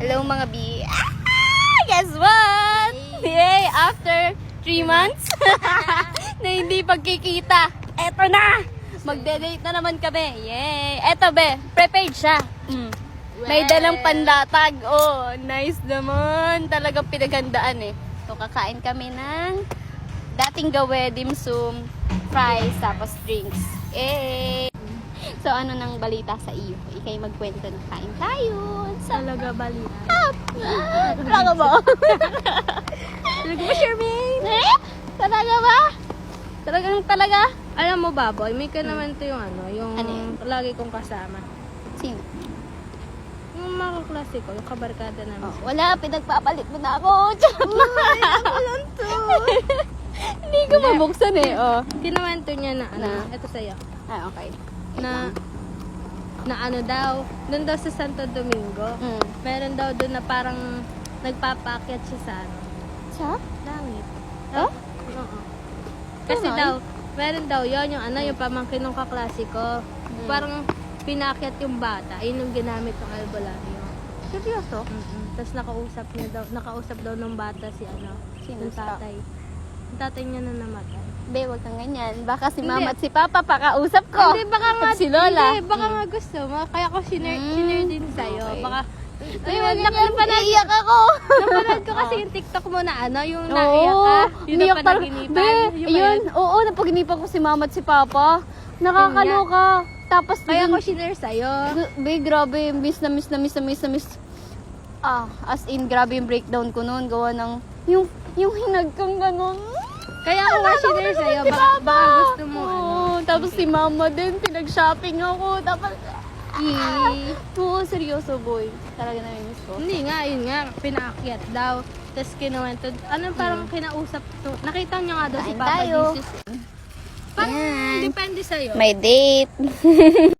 Hello mga B. Guess what? Yay! After 3 months na hindi pagkikita. Eto na! Magde-date na naman kami. Yay! Eto be, prepared siya. May dalang panlatag. Oh, nice naman. Talagang pinaghandaan eh. So, kakain kami ng dating gawe, dim sum, fries, tapos drinks. Eh. So, ano nang balita sa iyo? Ikay magkwento na kain tayo. Talaga balita. Talaga ba? Talaga ba, Charmaine? Eh? Talaga ba? Talaga? Alam mo, Baboy, may ka naman to yung yung Ano yun? lagi kong kasama. Sino? Yung mga kaklase ko, yung kabarkada namin. Oh, wala, pinagpapalit mo na ako. Ako lang to. Hindi ko mabuksan eh. Oh. Kinawento niya na Na? ito sa'yo. Ah, okay. Na daw, doon daw sa Santo Domingo, meron daw doon na parang nagpapakyat siya sa Sa? langit. Oh? Oo. Kasi Tunay? daw, meron daw yon yung yung pamangkin ng kaklase ko. Parang pinakyat yung bata, yun yung ginamit ng albularyo. Seryoso? Tapos nakausap daw ng bata si Sino? yung tatay. Yung tatay niya na namatay. Be, wag kang ganyan. Baka si Hindi. mama at si papa pakausap ko. Hindi, baka nga, At si Lola. Hindi, baka nga gusto mo. Kaya ko sinare din sa'yo. Okay. Baka, Ay, wag ganyan. Iiyak ako. napanood ko kasi yung TikTok mo na yung naiyak ka. Yung umiyak talaga. napanaginipan. Be, Yung ba yun. Oo, napaginipan ko si mama at si papa. Nakakaloka. Tapos, Kaya ko sinare sa'yo. Be, grabe. Miss na miss. As in, grabe yung breakdown ko noon. Gawa ng, yung hinag kong ganun. Kaya ko nga sinare sa'yo. Baka gusto mo Tapos si mama din, pinag-shopping ako. Tapos, oo, seryoso boy. Talaga namimiss ko. Hindi nga, yun nga. Pinaakyat daw. Tapos kinuwento. Parang kinausap to. Nakita niya nga daw si Kain Papa tayo. Jesus. Parang depende sa'yo. May date.